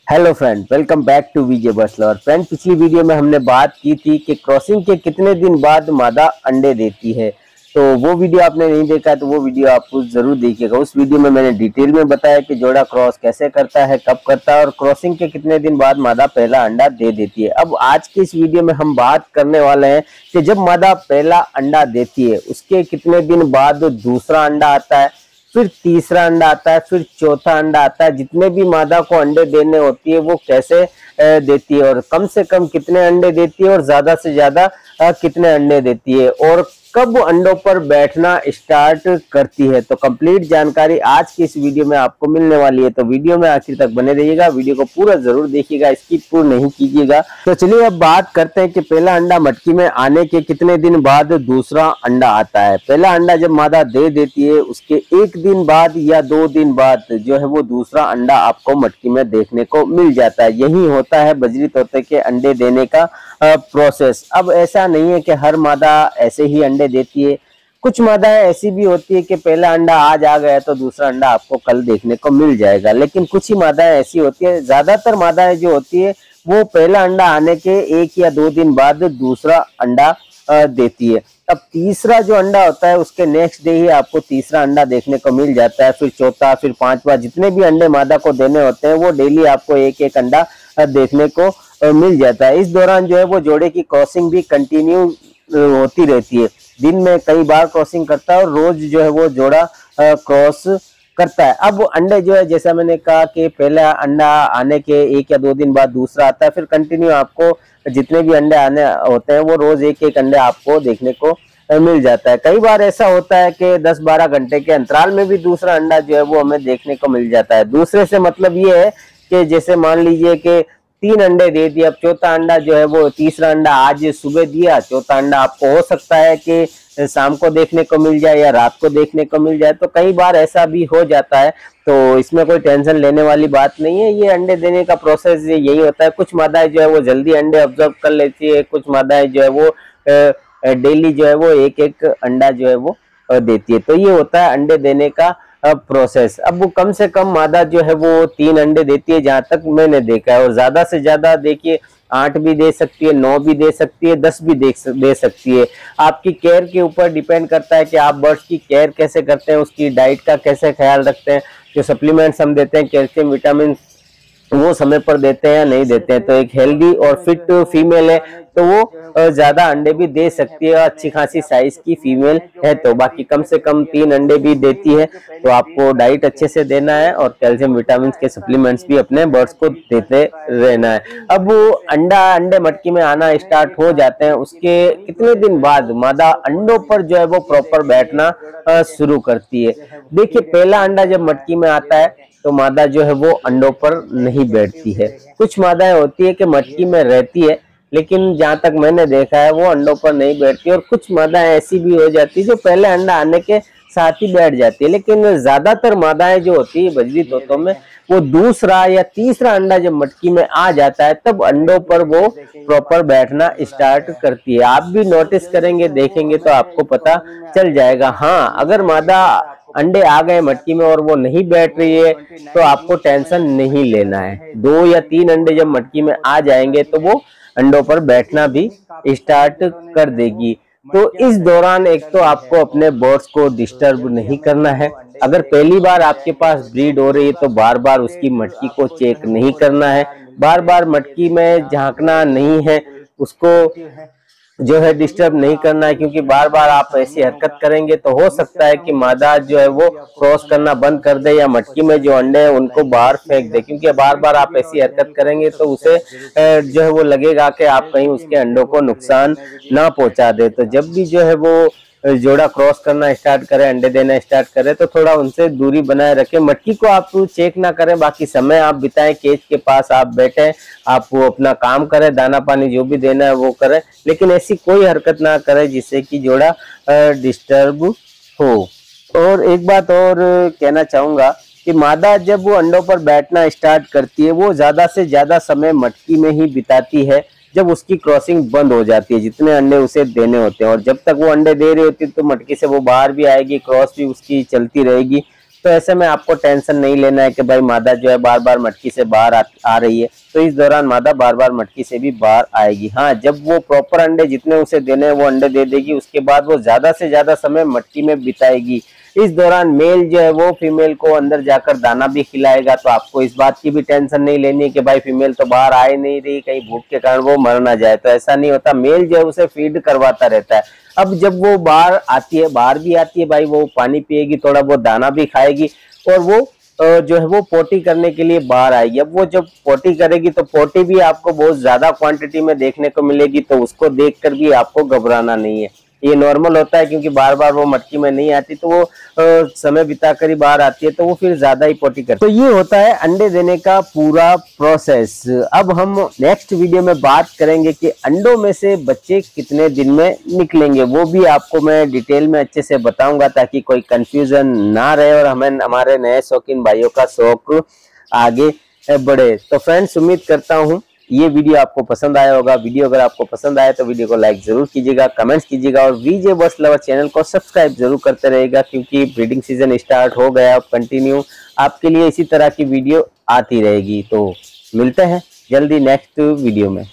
Hello friend, welcome back to Vijay बसलर। Friend, पिछली video में हमने बात की थी कि क्रॉसिंग के कितने दिन बाद मादा अंडे देती है। तो वो वीडियो आपने नहीं देखा है तो वो वीडियो आप जरूर देखिएगा। उस वीडियो में मैंने डिटेल में बताया कि जोड़ा क्रॉस कैसे करता है, कब करता है और क्रॉसिंग के कितने दिन बाद मादा पहला अंडा दे देती है। अब आज की इस वीडियो में हम बात करने वाले हैं कि जब मादा पहला अंडा देती है उसके कितने दिन बाद दूसरा अंडा आता है, फिर तीसरा अंडा आता है, फिर चौथा अंडा आता है। जितने भी मादा को अंडे देने होती है वो कैसे देती है और कम से कम कितने अंडे देती है और ज्यादा से ज्यादा कितने अंडे देती है और कब अंडों पर बैठना स्टार्ट करती है। तो कंप्लीट जानकारी आज की इस वीडियो में आपको मिलने वाली है। तो वीडियो में आखिर तक बने रहिएगा, वीडियो को पूरा जरूर देखिएगा, स्किप पूर्ण नहीं कीजिएगा। तो चलिए अब बात करते हैं कि पहला अंडा मटकी में आने के कितने दिन बाद दूसरा अंडा आता है। पहला अंडा जब मादा दे देती है उसके एक दिन बाद या 2 दिन बाद जो है वो दूसरा अंडा आपको मटकी में देखने को मिल जाता है। यही होता है बजरी तोते के अंडे देने का प्रोसेस। अब ऐसा नहीं है कि हर मादा ऐसे ही अंडे देती है। कुछ मादाएं ऐसी भी होती है कि पहला अंडा आज आ गया तो दूसरा अंडा आपको कल देखने को मिल जाएगा, लेकिन कुछ ही मादाएं ऐसी होती है। ज्यादातर मादाएं जो होती है वो पहला अंडा आने के 1 या 2 दिन बाद दूसरा अंडा देती है। अब तीसरा जो अंडा होता है उसके नेक्स्ट डे ही आपको तीसरा अंडा देखने को मिल जाता है, फिर चौथा, फिर पांचवा। जितने भी अंडे मादा को देने होते हैं वो डेली आपको एक एक अंडा देखने को मिल जाता है। इस दौरान जो है वो जोड़े की क्रॉसिंग भी कंटिन्यू होती रहती है। दिन में कई बार क्रॉसिंग करता है और रोज जो है वो जोड़ा क्रॉस करता है। अब अंडे जो है जैसा मैंने कहा कि पहला अंडा आने के 1 या 2 दिन बाद दूसरा आता है, फिर कंटिन्यू आपको जितने भी अंडे आने होते हैं वो रोज एक एक अंडे आपको देखने को मिल जाता है। कई बार ऐसा होता है कि 10-12 घंटे के अंतराल में भी दूसरा अंडा जो है वो हमें देखने को मिल जाता है। दूसरे से मतलब ये है कि जैसे मान लीजिए कि 3 अंडे दे दिए, अब चौथा अंडा जो है वो तीसरा अंडा आज सुबह दिया, चौथा अंडा आपको हो सकता है कि शाम को देखने को मिल जाए या रात को देखने को मिल जाए। तो कई बार ऐसा भी हो जाता है, तो इसमें कोई टेंशन लेने वाली बात नहीं है। ये अंडे देने का प्रोसेस यही होता है। कुछ मादाएं जो है वो जल्दी अंडे ऑब्जर्व कर लेती है, कुछ मादाएं जो है वो डेली जो है वो एक एक अंडा जो है वो देती है। तो ये होता है अंडे देने का प्रोसेस। अब वो कम से कम मादा जो है वो 3 अंडे देती है जहां तक मैंने देखा है, और ज्यादा से ज्यादा देखिए 8 भी दे सकती है, 9 भी दे सकती है, 10 भी दे सकती है। आपकी केयर के ऊपर डिपेंड करता है कि आप बर्ड्स की केयर कैसे करते हैं, उसकी डाइट का कैसे ख्याल रखते हैं, जो सप्लीमेंट्स हम देते हैं कैल्शियम विटामिन वो समय पर देते हैं या नहीं देते हैं। तो एक हेल्दी और फिट फीमेल है तो वो ज्यादा अंडे भी दे सकती है, अच्छी खासी साइज की फीमेल है तो। बाकी कम से कम 3 अंडे भी देती है, तो आपको डाइट अच्छे से देना है और कैल्शियम विटामिन के सप्लीमेंट्स भी अपने बर्ड्स को देते रहना है। अब वो अंडे मटकी में आना स्टार्ट हो जाते हैं, उसके कितने दिन बाद मादा अंडों पर जो है वो प्रॉपर बैठना शुरू करती है। देखिए, पहला अंडा जब मटकी में आता है तो मादा जो है वो अंडों पर नहीं बैठती है। कुछ मादाएं होती है कि मटकी में रहती है, लेकिन जहां तक मैंने देखा है वो अंडों पर नहीं बैठती। और कुछ मादाएं ऐसी भी हो जाती है जो पहले अंडा आने के साथ ही बैठ जाती है, लेकिन ज्यादातर मादाएं जो होती है बजरी तोतों में वो दूसरा या तीसरा अंडा जब मटकी में आ जाता है तब अंडों पर वो प्रॉपर बैठना स्टार्ट करती है। आप भी नोटिस करेंगे, देखेंगे तो आपको पता चल जाएगा। हाँ, अगर मादा अंडे आ गए मटकी में और वो नहीं बैठ रही है तो आपको टेंशन नहीं लेना है। 2 या 3 अंडे जब मटकी में आ जाएंगे तो वो अंडों पर बैठना भी स्टार्ट कर देगी। तो इस दौरान एक तो आपको अपने बर्ड्स को डिस्टर्ब नहीं करना है। अगर पहली बार आपके पास ब्रीड हो रही है तो बार बार उसकी मटकी को चेक नहीं करना है, बार बार मटकी में झांकना नहीं है, उसको जो है डिस्टर्ब नहीं करना है, क्योंकि बार बार आप ऐसी हरकत करेंगे तो हो सकता है कि मादा जो है वो क्रॉस करना बंद कर दे या मटकी में जो अंडे हैं उनको बाहर फेंक दे। क्योंकि बार बार आप ऐसी हरकत करेंगे तो उसे जो है वो लगेगा कि आप कहीं उसके अंडों को नुकसान ना पहुंचा दे। तो जब भी जो है वो जोड़ा क्रॉस करना स्टार्ट करे, अंडे देना स्टार्ट करे, तो थोड़ा उनसे दूरी बनाए रखें। मटकी को आप चेक ना करें, बाकी समय आप बिताएं केज के पास, आप बैठे, आप वो अपना काम करें, दाना पानी जो भी देना है वो करें, लेकिन ऐसी कोई हरकत ना करें जिससे कि जोड़ा डिस्टर्ब हो। और एक बात और कहना चाहूंगा कि मादा जब वो अंडों पर बैठना स्टार्ट करती है वो ज्यादा से ज्यादा समय मटकी में ही बिताती है जब उसकी क्रॉसिंग बंद हो जाती है, जितने अंडे उसे देने होते हैं। और जब तक वो अंडे दे रही होती है तो मटकी से वो बाहर भी आएगी, क्रॉस भी उसकी चलती रहेगी। तो ऐसे में आपको टेंशन नहीं लेना है कि भाई मादा जो है बार बार मटकी से बाहर आ रही है। तो इस दौरान मादा बार बार मटकी से भी बाहर आएगी। हाँ, जब वो प्रॉपर अंडे जितने उसे देने हैं वो अंडे दे देगी, उसके बाद वो ज्यादा से ज्यादा समय मटकी में बिताएगी। इस दौरान मेल जो है वो फीमेल को अंदर जाकर दाना भी खिलाएगा। तो आपको इस बात की भी टेंशन नहीं लेनी है कि भाई फीमेल तो बाहर आ ही नहीं रही, कहीं भूख के कारण वो मर ना जाए। तो ऐसा नहीं होता, मेल जो है उसे फीड करवाता रहता है। अब जब वो बाहर आती है, बाहर भी आती है भाई, वो पानी पिएगी, थोड़ा बहुत दाना भी खाएगी और वो जो है वो पोटी करने के लिए बाहर आएगी। अब वो जब पोटी करेगी तो पोटी भी आपको बहुत ज्यादा क्वांटिटी में देखने को मिलेगी। तो उसको देखकर भी आपको घबराना नहीं है, ये नॉर्मल होता है, क्योंकि बार बार वो मटकी में नहीं आती, तो वो समय बिताकर ही बाहर आती है, तो वो फिर ज्यादा ही पोटी करती है। तो ये होता है अंडे देने का पूरा प्रोसेस। अब हम नेक्स्ट वीडियो में बात करेंगे कि अंडों में से बच्चे कितने दिन में निकलेंगे, वो भी आपको मैं डिटेल में अच्छे से बताऊंगा, ताकि कोई कंफ्यूजन ना रहे और हमें हमारे नए शौकीन भाइयों का शौक आगे बढ़े। तो फ्रेंड्स, उम्मीद करता हूँ ये वीडियो आपको पसंद आया होगा। वीडियो अगर आपको पसंद आया तो वीडियो को लाइक जरूर कीजिएगा, कमेंट्स कीजिएगा और वीजे बर्ड्स लवर चैनल को सब्सक्राइब जरूर करते रहेगा, क्योंकि ब्रीडिंग सीजन स्टार्ट हो गया। अब कंटिन्यू आपके लिए इसी तरह की वीडियो आती रहेगी। तो मिलते हैं जल्दी नेक्स्ट वीडियो में।